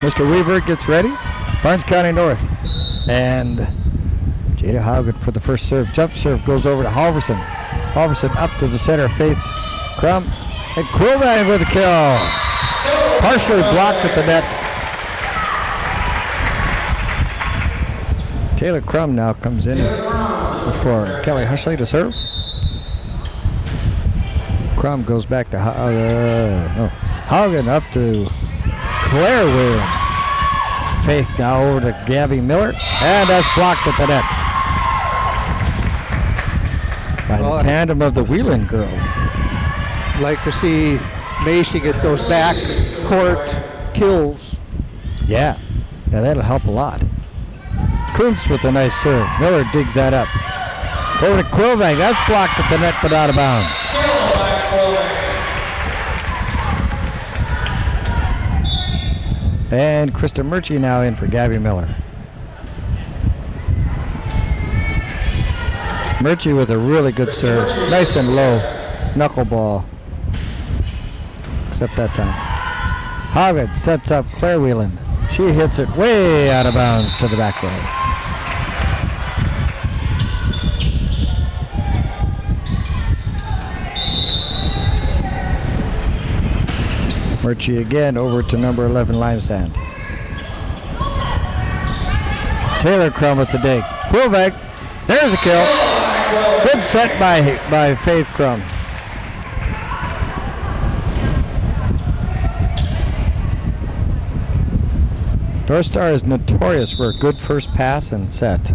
Mr. Weaver gets ready. Barnes County North. And Jada Haugen for the first serve. Jump serve goes over to Halverson. Halverson up to the center. Faith Crum. And Quilvan with a kill. Partially blocked at the net. Taylor Crum now comes in for Kelly Hushley to serve. Crum goes back to Haugen up to Claire Whelan. Faith now over to Gabby Miller. And that's blocked at the net by the tandem of the Whelan girls. Like to see Macy get those back court kills. Yeah, that'll help a lot. Kuntz with a nice serve. Miller digs that up. Over to Quilvang. That's blocked at the net but out of bounds. And Krista Murchie now in for Gabby Miller. Murchie with a really good serve. Nice and low. Knuckleball. Except that time. Haugen sets up Claire Whelan. She hits it way out of bounds to the back row. Murchie again over to number 11 Limesand. Taylor Crum with the dig. Quilvag. There's a kill. Good set by Faith Crum. North Star is notorious for a good first pass and set.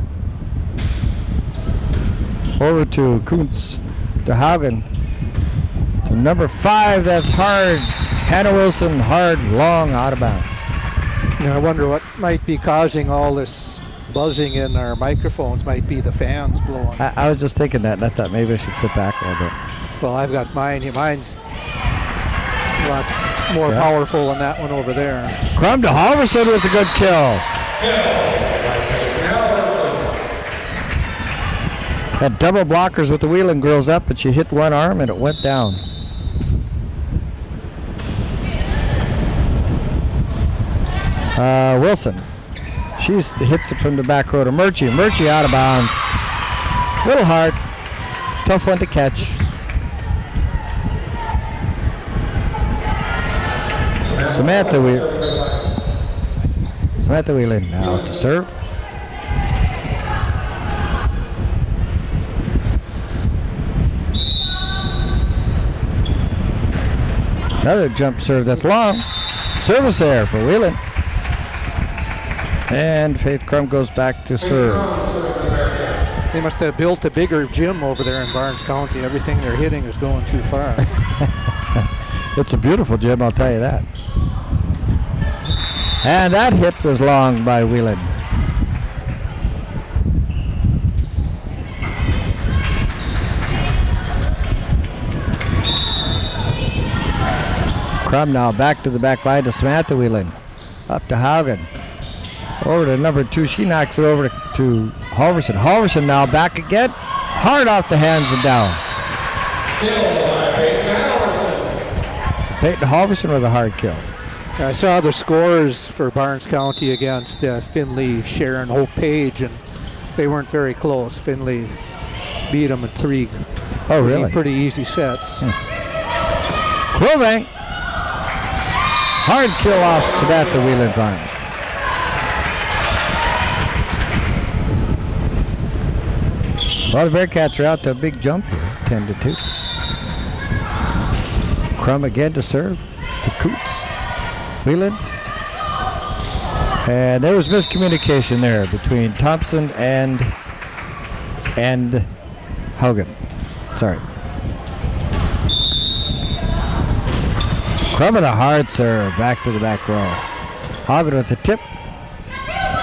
Over to Kuntz, to Haugen, to number 5, that's hard. Hannah Wilson, hard, long, out of bounds. I wonder what might be causing all this buzzing in our microphones. Might be the fans blowing. I was just thinking that, and I thought maybe I should sit back a little bit. Well, I've got mine here. Mine's a lot more powerful than that one over there. Crum to Halverson with a good kill. Had double blockers with the Whelan girls up, but she hit one arm and it went down. Wilson. She hits it from the back row to Murchie. Murchie out of bounds. Little hard. Tough one to catch. Samantha Whelan now to serve. Another jump serve that's long. Service there for Whelan. And Faith Crum goes back to serve. They must have built a bigger gym over there in Barnes County. Everything they're hitting is going too far. It's a beautiful gym, I'll tell you that. And that hit was long by Whelan. Crum now back to the back line to Samantha Whelan. Up to Haugen. Over to number 2. She knocks it over to Halverson. Halverson now back again. Hard off the hands and down. So Peyton Halverson with a hard kill. I saw the scores for Barnes County against Finley, Sharon, Hope Page, and they weren't very close. Finley beat them in 3. Oh, really? Pretty easy sets. Quilvang. Hard kill off Samantha Whelan's arm. Well, the Bearcats are out to a big jump here, 10-2. Crum again to serve to Coots. Whelan. And there was miscommunication there between Thompson and Haugen. Sorry. Crum with a hard serve back to the back row. Haugen with the tip.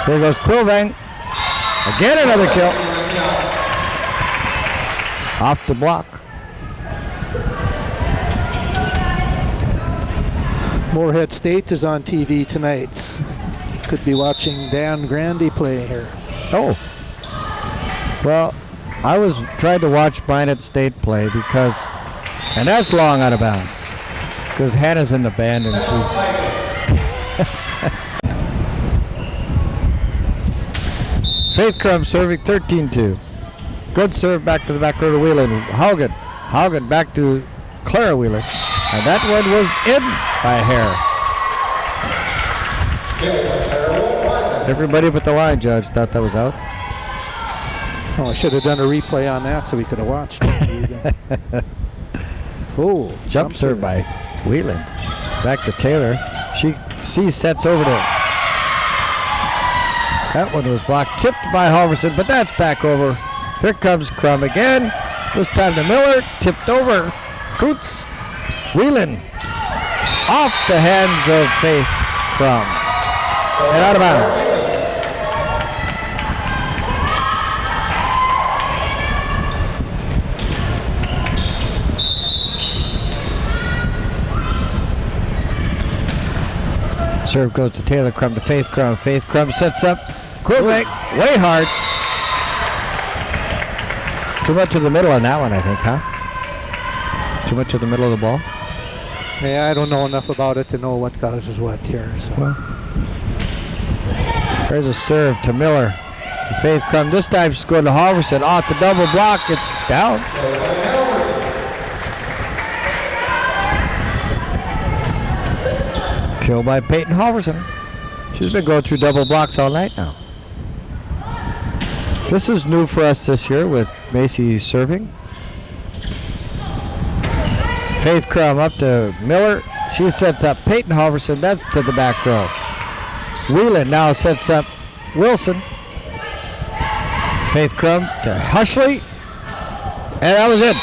Here goes Quilvang. Again another kill. Off the block. Moorhead State is on TV tonight. Could be watching Dan Grandy play here. Oh. Well, I was trying to watch Minot State play because, and that's long out of bounds, because Hannah's in the band and she's. Faith Crum serving 13-2. Good serve back to the back row to Whelan. Haugen. Haugen back to Clara Whelan. And that one was in by a hair. Everybody but the line judge thought that was out. Oh, I should have done a replay on that so we could have watched it. Oh, jump serve by Whelan. Back to Taylor. She sets over to. That one was blocked. Tipped by Halverson, but that's back over. Here comes Crum again. This time to Miller. Tipped over. Coots. Whelan. Off the hands of Faith Crum. And out of bounds. Serve goes to Taylor Crum to Faith Crum. Faith Crum sets up. Quebec way hard. Too much to the middle on that one, I think, huh? Too much to the middle of the ball. Yeah, I don't know enough about it to know what causes what here. So. Well, there's a serve to Miller. To Faith Crum. This time she's going to Halverson. Off the double block. It's down. Kill by Peyton Halverson. She's been going through double blocks all night now. This is new for us this year with Macy serving. Faith Crum up to Miller. She sets up Peyton Halverson. That's to the back row. Whelan now sets up Wilson. Faith Crum to Hushley. And that was it.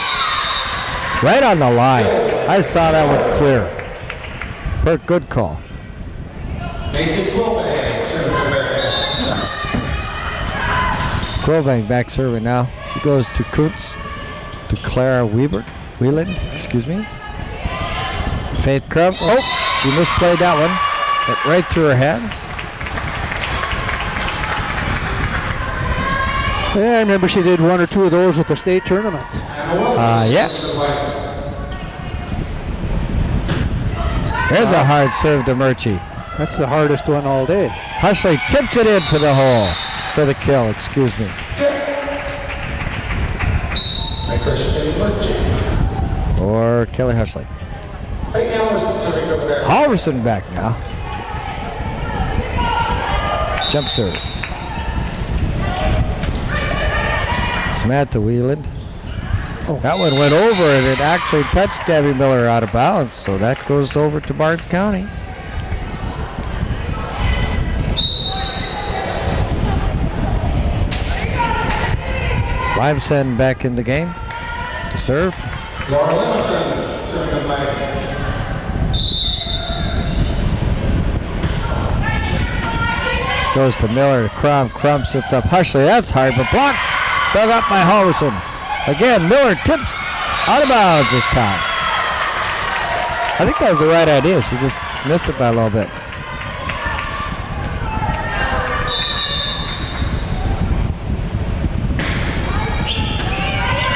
Right on the line. I saw that one clear. Good call. Quilvang back serving now. She goes to Kuntz, to Clara Whelan, excuse me. Faith Crum. Oh, she misplayed that one. Went right through her hands. Yeah, I remember she did one or two of those at the state tournament. Yeah. There's a hard serve to Murchie. That's the hardest one all day. Hushley tips it in for the hole. For the kill, excuse me. Or Kelly Hushley. Halverson back now. Jump serve. Samantha Whelan. Oh. That one went over and it actually touched Gabby Miller out of bounds, so that goes over to Barnes County. Limson back in the game to serve. Goes to Miller to Crum. Crum sits up Hushley. That's hard, but blocked. Dug up by Halverson. Again, Miller tips out of bounds this time. I think that was the right idea. She just missed it by a little bit.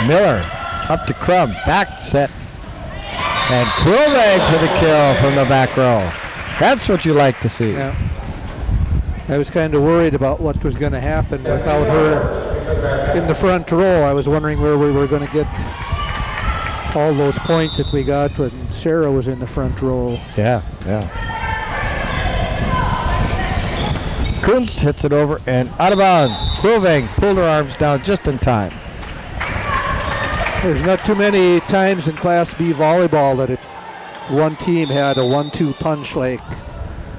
Miller up to Crum. Back set. And Quilvag for the kill from the back row. That's what you like to see. Yeah. I was kind of worried about what was going to happen without her in the front row. I was wondering where we were going to get all those points that we got when Sarah was in the front row. Yeah. Kuntz hits it over and out of bounds. Quilvang pulled her arms down just in time. There's not too many times in Class B volleyball that one team had a 1-2 punch like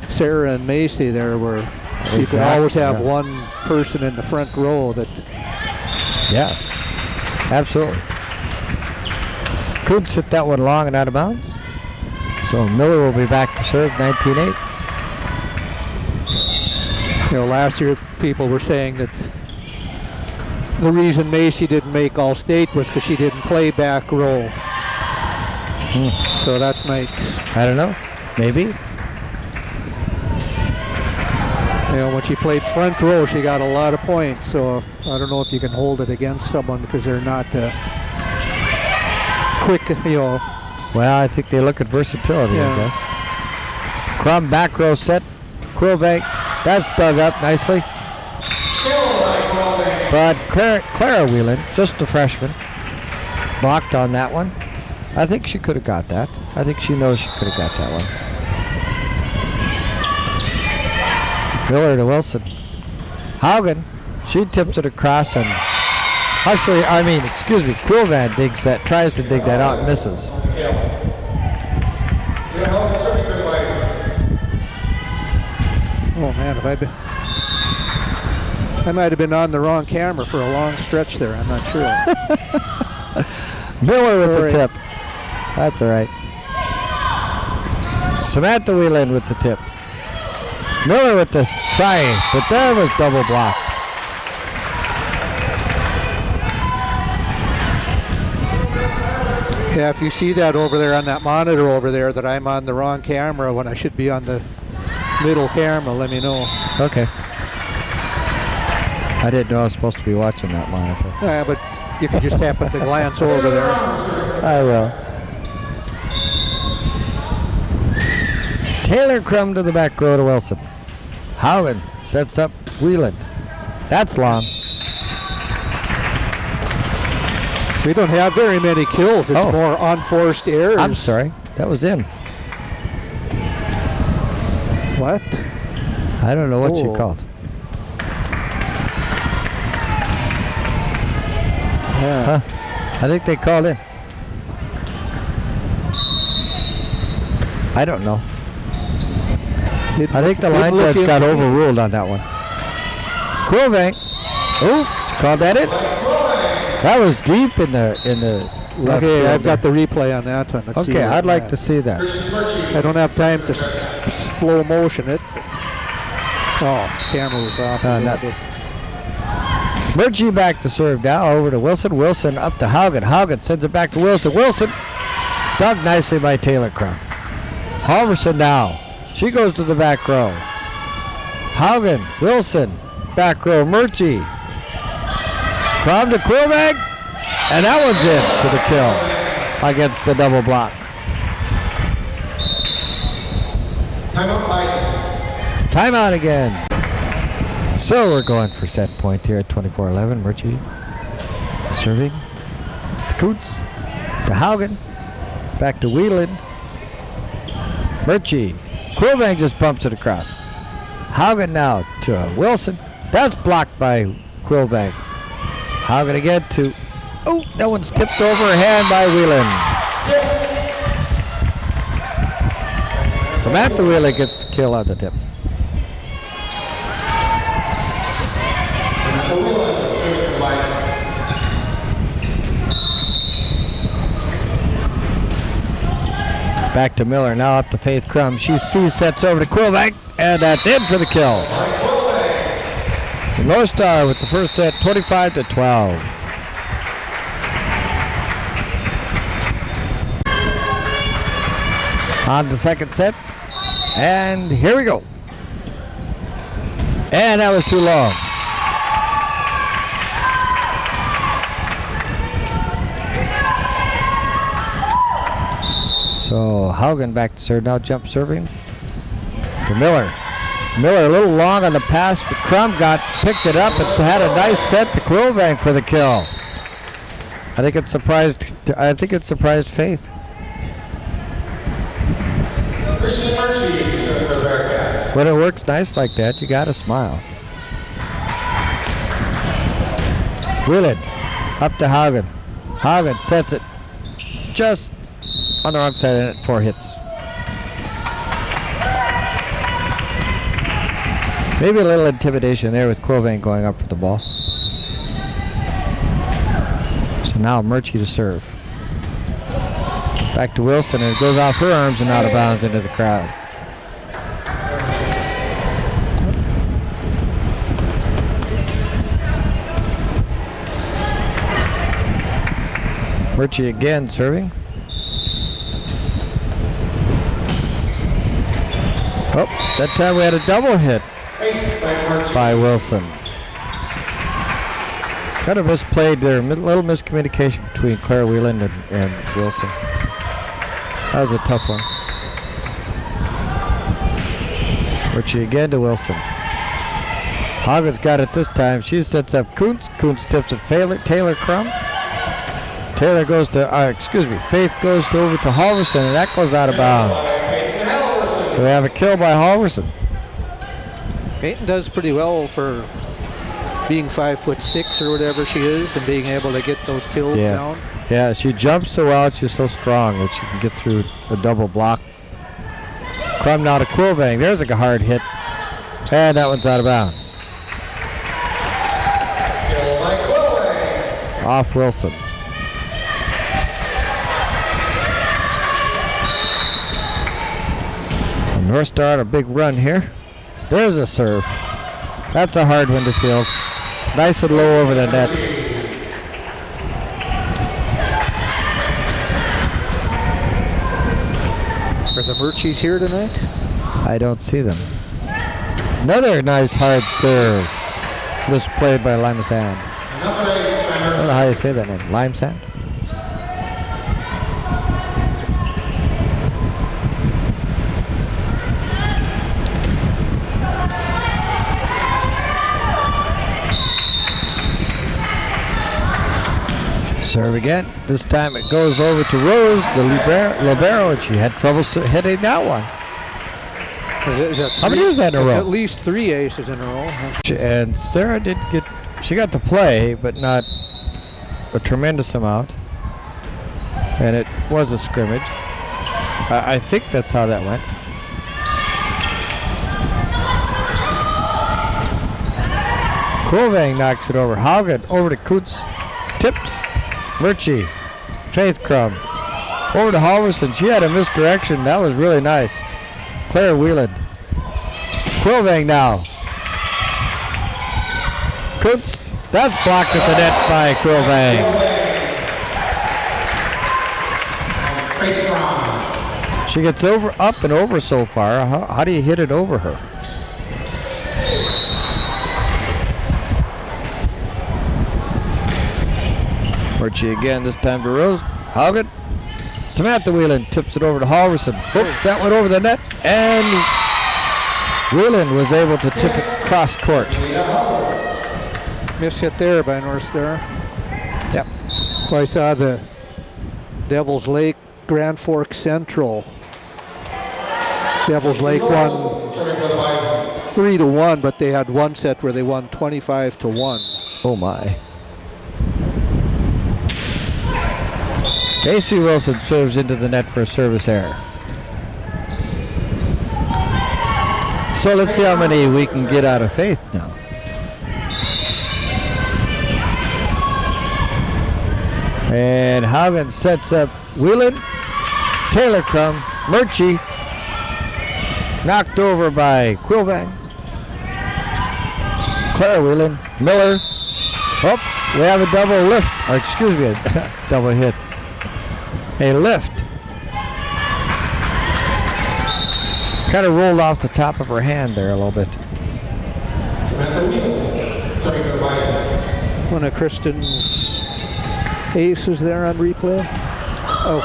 Sarah and Macy there, where you can always have one person in the front row that. Yeah, absolutely. Kuntz hit that one long and out of bounds. So Miller will be back to serve 19-8. You know, last year people were saying that the reason Macy didn't make All-State was because she didn't play back row. So that might... I don't know. Maybe. You know, when she played front row, she got a lot of points. So I don't know if you can hold it against someone because they're not quick, you know. Well, I think they look at versatility, I guess. Crum back row set. Quilvang. That's dug up nicely. But Clara Whelan, just a freshman, blocked on that one. I think she could have got that. I think she knows she could have got that one. Miller to Wilson. Haugen, she tips it across and Krulvan digs that, tries to dig that out and misses. Oh man, I might have been on the wrong camera for a long stretch there. I'm not sure. Miller with the tip. That's all right. Samantha Whelan with the tip. Miller with this try, but there was double block. Yeah, if you see that over there on that monitor over there, that I'm on the wrong camera when I should be on the middle camera, let me know. Okay. I didn't know I was supposed to be watching that monitor. Yeah, but if you just happen to glance over there. I will. Taylor Crum to the back row to Wilson. Howland sets up Whelan. That's long. We don't have very many kills. It's more unforced errors. I'm sorry. That was in. What? I don't know what she called. Yeah. Huh? I think they called in. I don't know. I think the line judge got overruled on that one. Krulvan. Oh, she called that in. That was deep in the left. Okay, I've got the replay on that one. Let's see I'd like to see that. I don't have time to slow motion it. Oh, camera was off. Murchie back to serve now, over to Wilson. Wilson up to Haugen. Haugen sends it back to Wilson. Wilson dug nicely by Taylor Crum. Halverson now. She goes to the back row. Haugen, Wilson, back row. Murchie. Crum to Krulvan. And that one's in for the kill against the double block. Timeout again. So we're going for set point here at 24-11. Murchie serving to Coots, to Haugen, back to Whelan. Murchie. Krulvan just bumps it across. Haugen now to Wilson. That's blocked by Krulvan. Haugen again to... Oh, that one's tipped over her hand by Whelan. Samantha Whelan gets the kill on the tip. Back to Miller, now up to Faith Crum. She sees, sets over to Krulvan, and that's in for the kill. The North Star with the first set, 25-12. On the second set, and here we go. And that was too long. So Haugen back to serve now, jump serving to Miller. Miller a little long on the pass, but Crum picked it up and had a nice set to Krulvan for the kill. I think it surprised Faith. When it works nice like that, you gotta smile. Whelan up to Haugen. Haugen sets it just on the wrong side and it 4 hits. Maybe a little intimidation there with Krulvan going up for the ball. So now Murchie to serve. Back to Wilson, and it goes off her arms and out of bounds into the crowd. Murchie again serving. Oh, that time we had a double hit by Wilson. Kind of misplayed there, a little miscommunication between Clara Whelan and Wilson. That was a tough one. Murchie again to Wilson. Haugen's got it this time. She sets up Kuntz. Kuntz tips it Taylor Crum. Taylor goes to, Faith goes over to Halverson, and that goes out of bounds. So we have a kill by Halverson. Peyton does pretty well for being 5'6" or whatever she is, and being able to get those kills down. Yeah, she jumps so well. She's so strong that she can get through the double block. Crum now to Quilvang. There's a hard hit, and that one's out of bounds. Off Wilson. And North Star on a big run here. There's a serve. That's a hard one to field. Nice and low over the net. Are the Murchies here tonight? I don't see them. Another nice hard serve. This played by Limesand. I don't know how you say that name. Limesand? Serve again. This time it goes over to Rose, the libero, and she had trouble hitting that one. How many is that in a row? At least 3 aces in a row. And Sarah she got to play, but not a tremendous amount. And it was a scrimmage. I think that's how that went. Quilvang knocks it over. Haugen over to Kuntz. Tipped. Murchie, Faith Crum, over to Halverson. She had a misdirection. That was really nice. Claire Wheeland. Quilvang now. Kuntz, that's blocked at the net by Quilvang. She gets up and over so far. How do you hit it over her? Murchie again, this time to Rose. Haugen. Samantha Wheeland tips it over to Halverson. Oops, that went over the net. And Wheeland was able to tip it cross court. Miss hit there by North Star. Yep. Well, I saw the Devil's Lake Grand Forks Central. Devil's Lake won 3-1, but they had one set where they won 25-1. Oh my. Casey Wilson serves into the net for a service error. So let's see how many we can get out of Faith now. And Haugen sets up Wheelan, Taylor Crum, Murchie, knocked over by Quilvang, Claire Wheelan, Miller. Oh, we have a double lift, or excuse me, a double hit. A lift. Kind of rolled off the top of her hand there a little bit. One of Kristen's aces there on replay. Oh.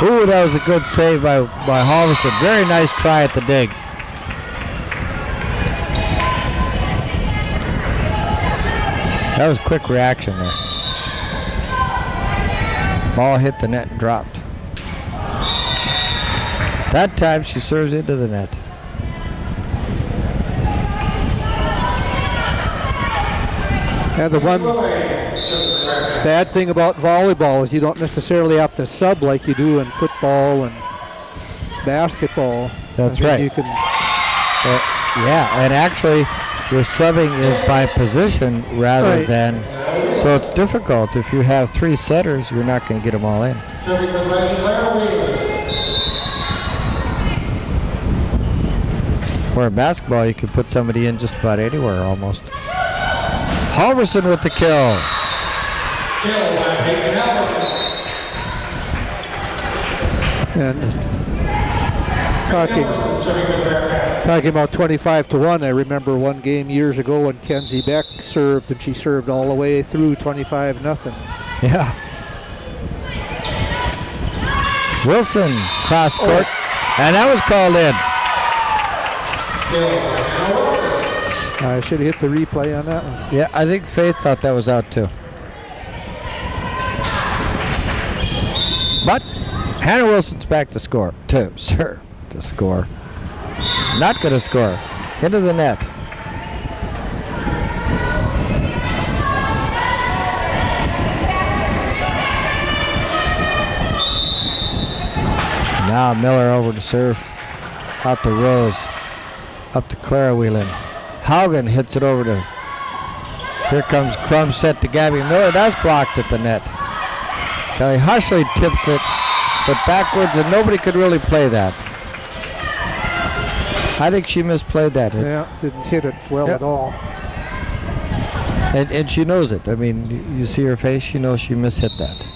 Ooh, that was a good save by Halverson. Very nice try at the dig. That was quick reaction there. Ball hit the net and dropped. That time she serves into the net. And the one bad thing about volleyball is you don't necessarily have to sub like you do in football and basketball. That's right. You can. Yeah, and actually your subbing is by position rather than. So it's difficult. If you have 3 setters, you're not going to get them all in. Where in basketball, you can put somebody in just about anywhere almost. Halverson with the kill. And talking about 25-1, I remember one game years ago when Kenzie Beck served, and she served all the way through 25-0. Yeah. Wilson cross court, and that was called in. I should have hit the replay on that one. Yeah, I think Faith thought that was out too. But Hannah Wilson's back to score. To score. Not going to score. Into the net. Now Miller over to serve. Out to Rose. Up to Clara Whelan. Haugen hits it over to. Here comes Crum set to Gabby Miller. That's blocked at the net. Kelly Hushley tips it, but backwards, and nobody could really play that. I think she misplayed that. Yeah, didn't hit it well at all. And she knows it. I mean, you see her face, she knows she mishit that.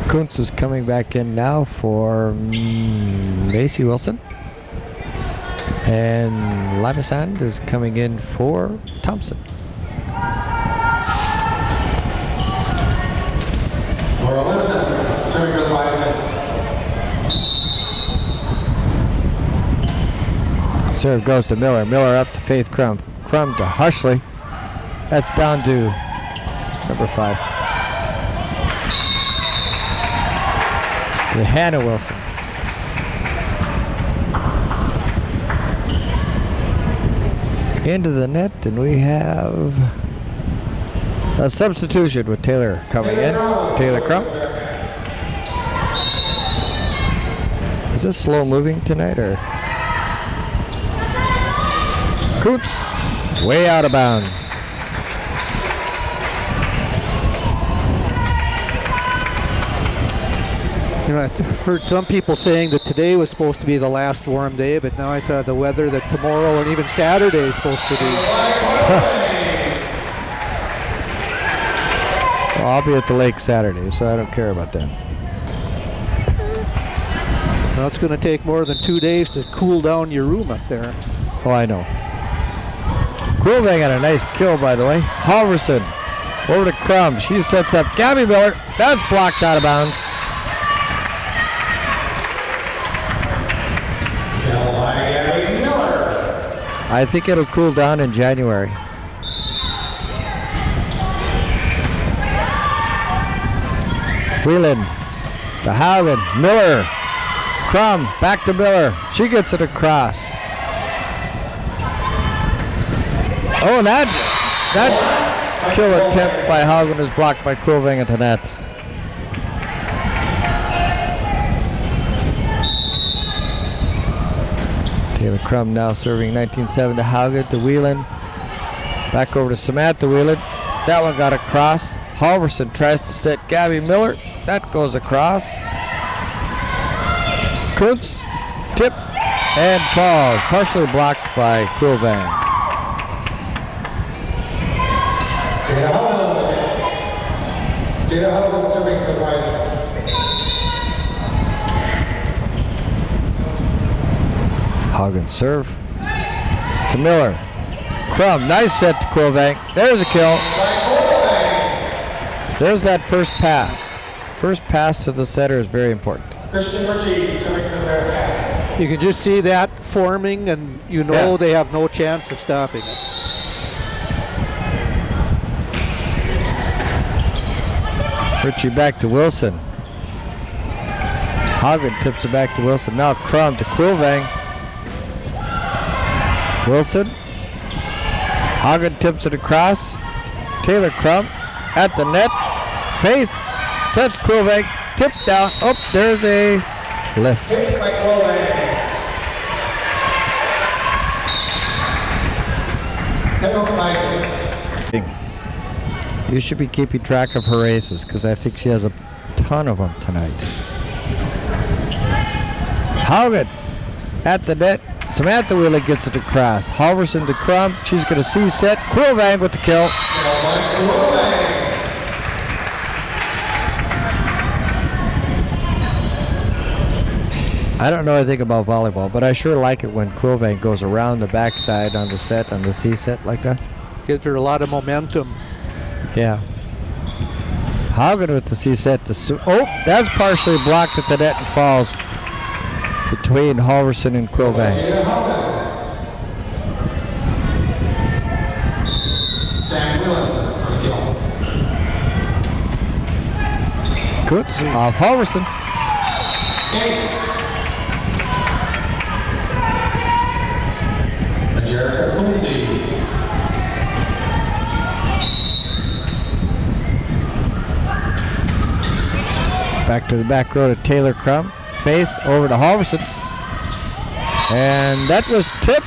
Kuntz is coming back in now for Macy Wilson. And Limasand is coming in for Thompson. Serve goes to Miller. Miller up to Faith Crum. Crum to Hushley. That's down to number 5. To Hannah Wilson. Into the net, and we have a substitution with Taylor coming in. Taylor Crum. Is this slow moving tonight, or? Coots, way out of bounds. You know, I heard some people saying that today was supposed to be the last warm day, but now I saw the weather that tomorrow and even Saturday is supposed to be. Well, I'll be at the lake Saturday, so I don't care about that. Well, it's going to take more than 2 days to cool down your room up there. Oh, I know. Quilvang got a nice kill, by the way. Halverson over to Crum. She sets up Gabby Miller. That's blocked out of bounds. I think it'll cool down in January. Whelan to Howland. Miller. Crum back to Miller. She gets it across. Oh, and that kill attempt by Haugen is blocked by Quilvang at the net. Taylor Crum now serving 19-7 to Haugen to Whelan. Back over to Samantha Whelan. That one got across. Halverson tries to set Gabby Miller. That goes across. Kuntz, tip, and falls. Partially blocked by Quilvang. Haugen serve to Miller. Crum, nice set to Quilvang. There's a kill. There's that first pass. First pass to the setter is very important. You can just see that forming, and you know they have no chance of stopping it. Richie back to Wilson. Haugen tips it back to Wilson. Now Crum to Quilvang. Wilson. Haugen tips it across. Taylor Crum at the net. Faith sets Quilvang. Tip down. Oh, there's a lift. You should be keeping track of her aces because I think she has a ton of them tonight. Haugen at the net. Samantha Wheeler gets it across. Halverson to Crum. She's going to see set. Quilvang with the kill. I don't know anything about volleyball, but I sure like it when Quilvang goes around the backside on the set, on the C set like that. Gives her a lot of momentum. Yeah. Haugen with the C set to oh, that's partially blocked at the net and falls between Halverson and Quilvang. Kutz off Halverson. Back to the back row to Taylor Crum. Faith over to Halverson. And that was tipped.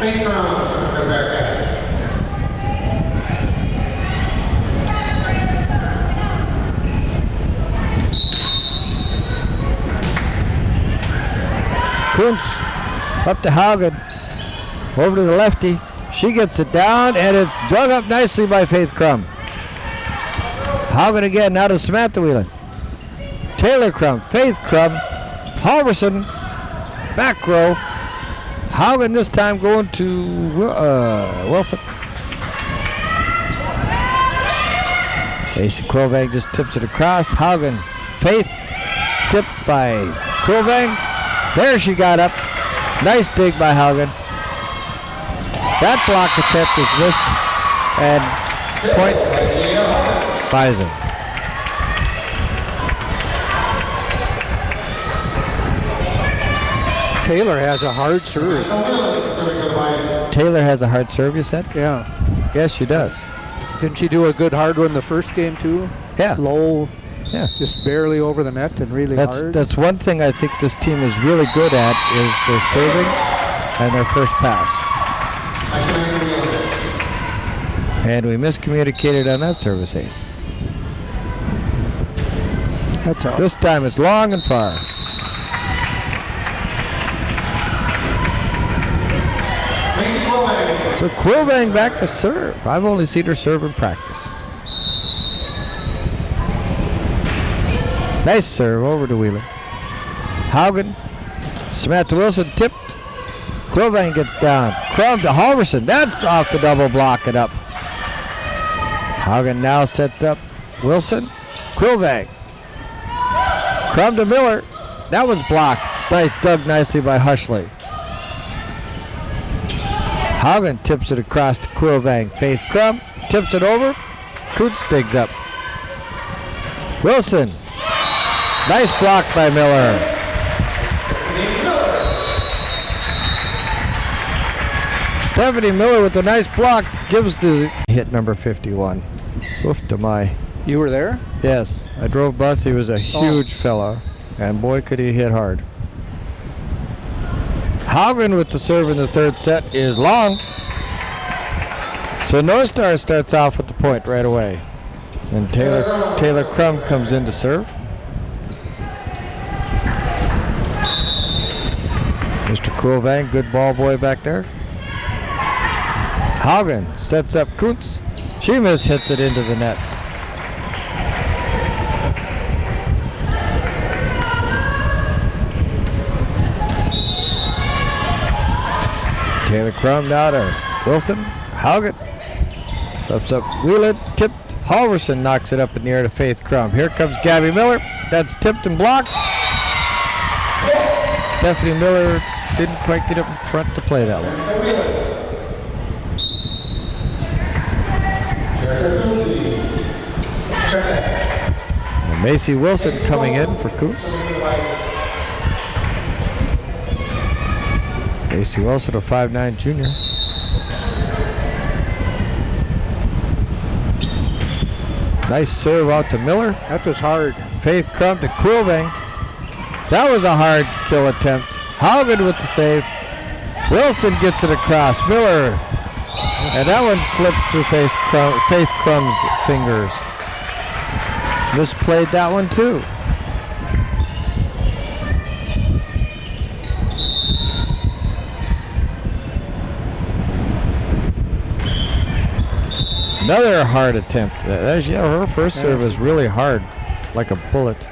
Faith Crum for the Bearcats. Kuntz up to Haugen. Over to the lefty. She gets it down, and it's dug up nicely by Faith Crum. Haugen again, now to Samantha Whelan. Taylor Crum, Faith Crum, Halverson, back row. Haugen this time going to Wilson. Macy Quilvang just tips it across. Haugen, Faith, tipped by Quilvang. There she got up. Nice dig by Haugen. That block attempt is missed, and point Bison. Taylor has a hard serve. Taylor has a hard serve, you said? Yeah. Yes, she does. Didn't she do a good hard one the first game too? Yeah. Low, Yeah. just barely over the net and really hard. That's one thing I think this team is really good at is their serving and their first pass. And we miscommunicated on that service ace. That's all. This time it's long and far. So Quilvang back to serve. I've only seen her serve in practice. Nice serve over to Wheeler. Haugen. Samantha Wilson tipped. Quilvang gets down. Crum to Halverson. That's off the double block and up. Haugen now sets up Wilson. Quilvang. Crum to Miller. That was blocked. Dug nicely by Hushley. Haugen tips it across to Quilvang. Faith Crum tips it over. Coots digs up. Wilson. Nice block by Miller. Stephanie Miller with a nice block gives the hit number 51. Oof to my. You were there? Yes, I drove bus. He was a huge fella, and boy could he hit hard. Haugen with the serve in the third set is long. So North Star starts off with the point right away. And Taylor Crum comes in to serve. Mr. Quilvang, good ball boy back there. Haugen sets up Kuntz. She hits it into the net. Taylor Crum now to Wilson. Haugen subs up Wheelan, tipped. Halverson knocks it up in the air to Faith Crum. Here comes Gabby Miller. That's tipped and blocked. Stephanie Miller didn't quite get up in front to play that one. And Macy Wilson coming in for Coots. Macy Wilson, a 5'9" junior. Nice serve out to Miller. That was hard. Faith Crum to Quilvang. That was a hard kill attempt. Haugen with the save. Wilson gets it across. Miller. And that one slipped through Faith Crum's fingers. Misplayed that one too. Another hard attempt. Her first serve is really hard, like a bullet.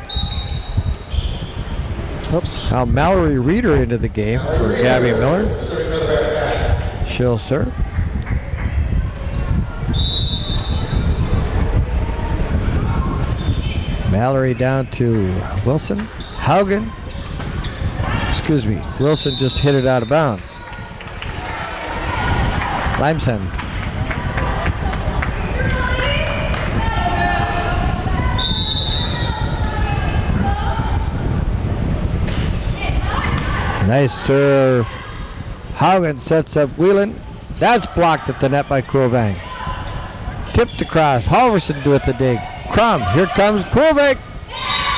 Oops. Now Mallory Reeder into the game for Gabby Miller. She'll serve. Mallory down to Wilson. Haugen. Excuse me. Wilson just hit it out of bounds. Limesen. Nice serve. Haugen sets up Whelan. That's blocked at the net by Kulvang. Tipped across. Halverson with the dig. Crum. Here comes Kulvang.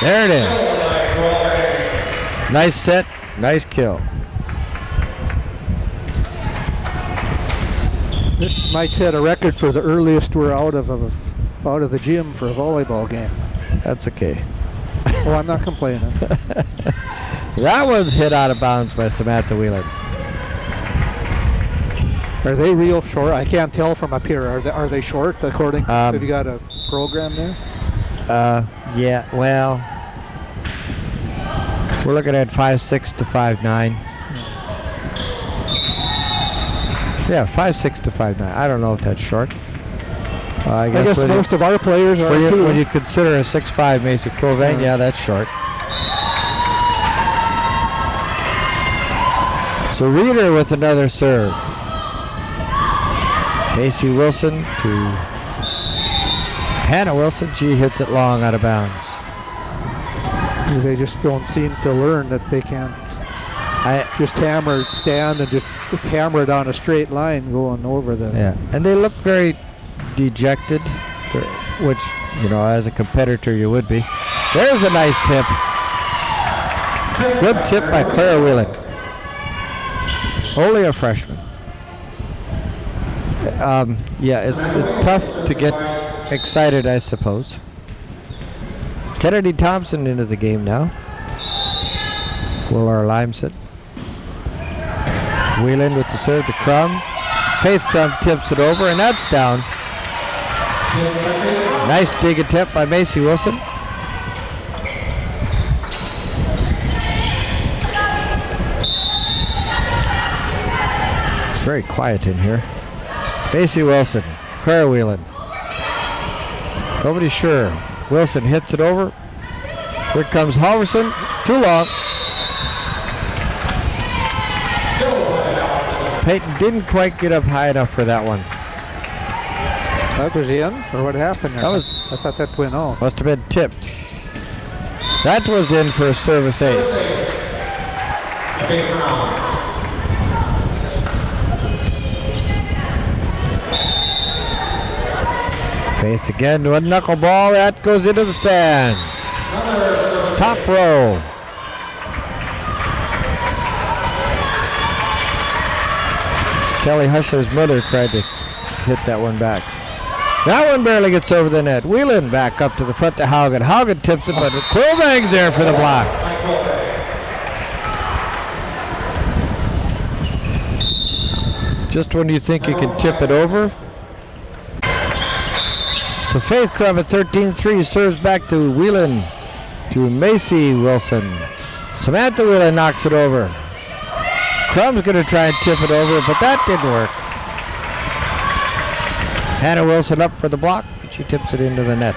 There it is. Nice set. Nice kill. This might set a record for the earliest we're out of the gym for a volleyball game. That's okay. Oh, I'm not complaining. That one's hit out of bounds by Samantha Whelan. Are they real short? I can't tell from up here. Are they short according to, have you got a program there? Yeah, well, we're looking at 5'6" to 5'9". Yeah, 5'6" to 5'9". I don't know if that's short. I guess most of our players are too. When you consider a 6'5" Macy Kulvang, yeah, that's short. So Reeder with another serve. Macy Wilson to Hannah Wilson. She hits it long out of bounds. They just don't seem to learn that they can't just hammer, stand, and just hammer it on a straight line going over the... Yeah, and they look very dejected, which, you know, as a competitor you would be. There's a nice tip. Good tip by Clara Whelan. Only a freshman. Yeah, it's tough to get excited, I suppose. Kennedy Thompson into the game now. Will our lime sit? Whelan with the serve to Crum. Faith Crum tips it over, and that's down. Nice dig attempt by Macy Wilson. It's very quiet in here. Macy Wilson, Clara Whelan. Nobody's sure. Wilson hits it over. Here comes Halverson. Too long. Peyton didn't quite get up high enough for that one. That was in? Or what happened there? I thought that went off. Must have been tipped. That was in for a service ace. Faith again to a knuckleball. That goes into the stands. Top row. Kelly Husser's mother tried to hit that one back. That one barely gets over the net. Whelan back up to the front to Haugen. Haugen tips it, but Kulvang's there for the block. Just when you think you can tip it over. So Faith Crum at 13-3 serves back to Whelan, to Macy Wilson. Samantha Whelan knocks it over. Crum's going to try and tip it over, but that didn't work. Hannah Wilson up for the block, but she tips it into the net.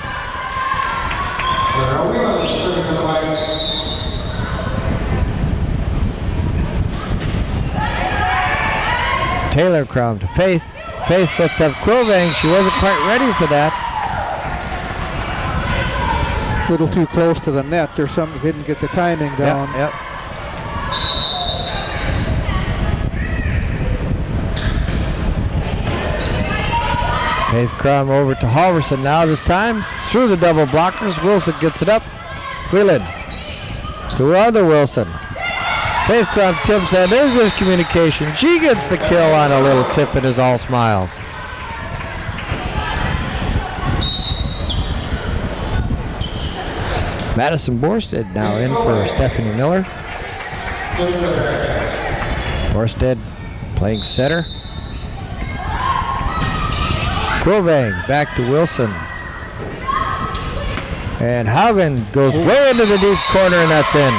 Taylor Crum to Faith. Faith sets up Kulvang. She wasn't quite ready for that. A little too close to the net or something. Didn't get the timing down. Yep. Faith Crum over to Halverson now this time. Through the double blockers. Wilson gets it up. Whelan to other Wilson. Faith Crum tips and there's miscommunication. She gets the kill on a little tip and is all smiles. Madison Borstead now in for Stephanie Miller. Borstead playing center. Kulvang back to Wilson. And Haugen goes way into the deep corner, and that's in.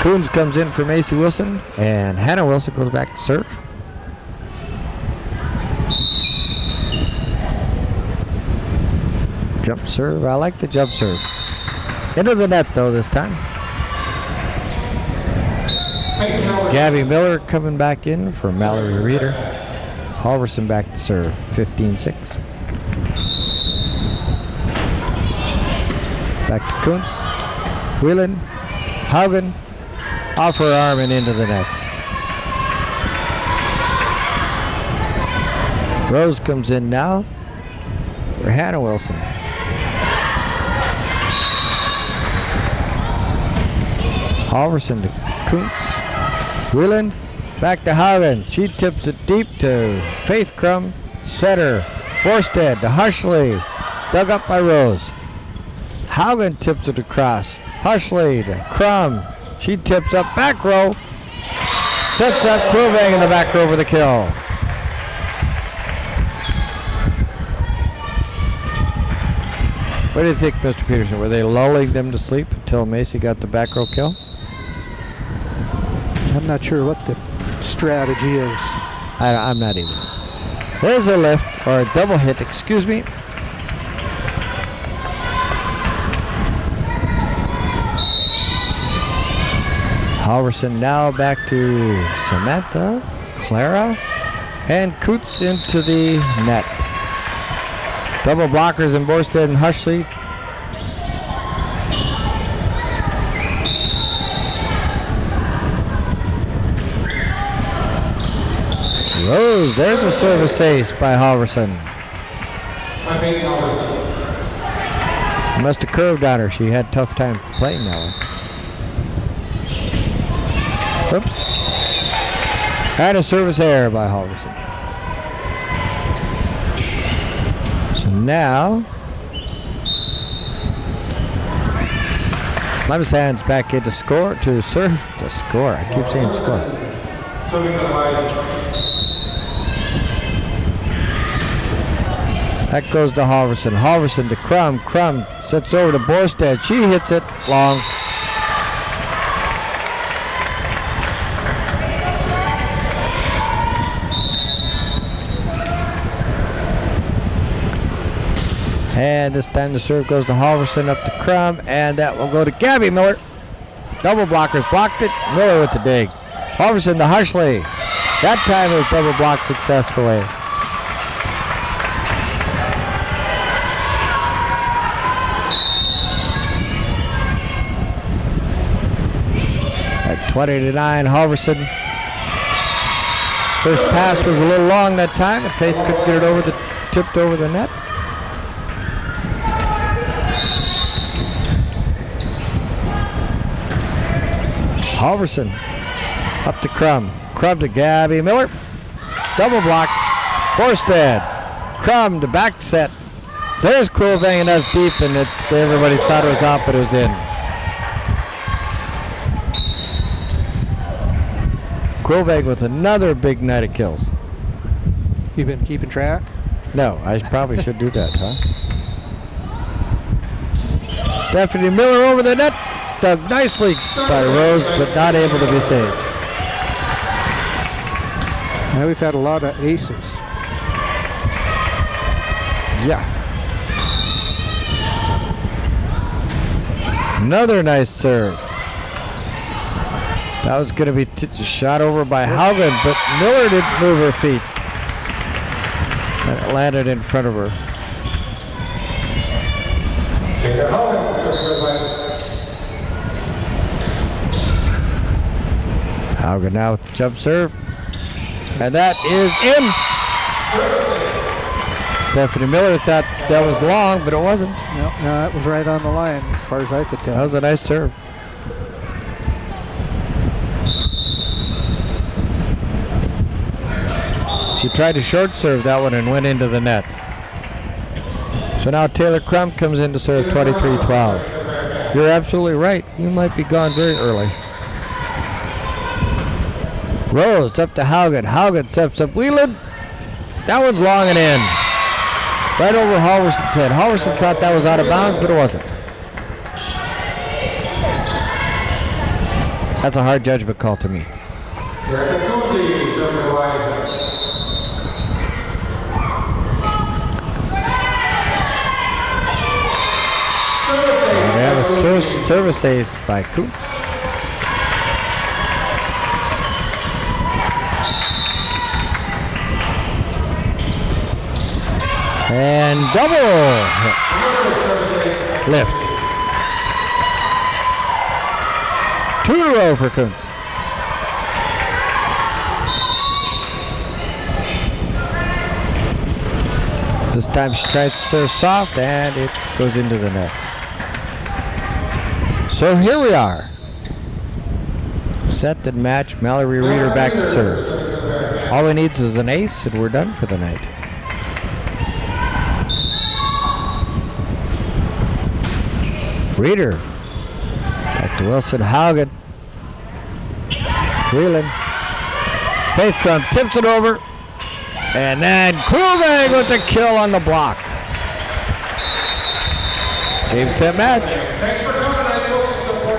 Coons comes in for Macy Wilson, and Hannah Wilson goes back to serve. Jump serve. I like the jump serve. Into the net, though, this time. Gabby Miller coming back in for Mallory Reeder. Halverson back to serve, 15-6. Back to Kuntz. Whelan. Haugen. Off her arm and into the net. Rose comes in now for Hannah Wilson. Halverson to Kuntz. Whelan. Back to Haugen. She tips it deep to Faith Crum. Setter. Borstead to Hushley. Dug up by Rose. Haugen tips it across. Hushley to Crum. She tips up back row. Sets up Kruvang in the back row for the kill. What do you think, Mr. Peterson? Were they lulling them to sleep until Macy got the back row kill? I'm not sure what the strategy is. I'm not either. There's a lift, or a double hit, excuse me. Halverson now back to Samantha, Clara, and Coots into the net. Double blockers in Borstead and Hushley. Rose, there's a service ace by Halverson. Must have curved on her. She had a tough time playing that one. Oops. And a service error by Halverson. So now, Lemsand's back in to score, to serve, to score. I keep saying score. That goes to Halverson. Halverson to Crum. Crum sets over to Borstead. She hits it long. And this time the serve goes to Halverson up to Crum, and that will go to Gabby Miller. Double blockers blocked it. Miller with the dig. Halverson to Hushley. That time it was double blocked successfully. At 20-9, Halverson. First pass was a little long that time, and Faith couldn't get it over the, tipped over the net. Halverson up to Crum. Crum to Gabby Miller. Double block. Borstead. Crum to back set. There's Kruvang, and that's deep, and everybody thought it was out, but it was in. Kruvang with another big night of kills. You been keeping track? No, I probably should do that, huh? Stephanie Miller over the net. Dug nicely by Rose, but not able to be saved. Now we've had a lot of aces. Yeah. Another nice serve. That was going to be shot over by Haugen, but Miller didn't move her feet. And it landed in front of her. Haugen now with the jump serve. And that is in. Stephanie Miller thought that was long, but it wasn't. No, that was right on the line as far as I could tell. That was a nice serve. She tried to short serve that one and went into the net. So now Taylor Crum comes in to serve 23-12. You're absolutely right. You might be gone very early. Rose up to Haugen. Haugen steps up Whelan. That one's long and in. Right over Halverson's head. Halverson thought that was out of bounds, but it wasn't. That's a hard judgment call to me. We have a service ace by Coops. And double hit. Lift. 2 in a row for Coons. This time she tries to serve soft and it goes into the net. So here we are. Set and match. Mallory Reeder back to serve. All we need is an ace and we're done for the night. Reeder. Back to Wilson Haugen. Wheelan. Faith Crump tips it over. And then Kruvig with the kill on the block. Game, set, match.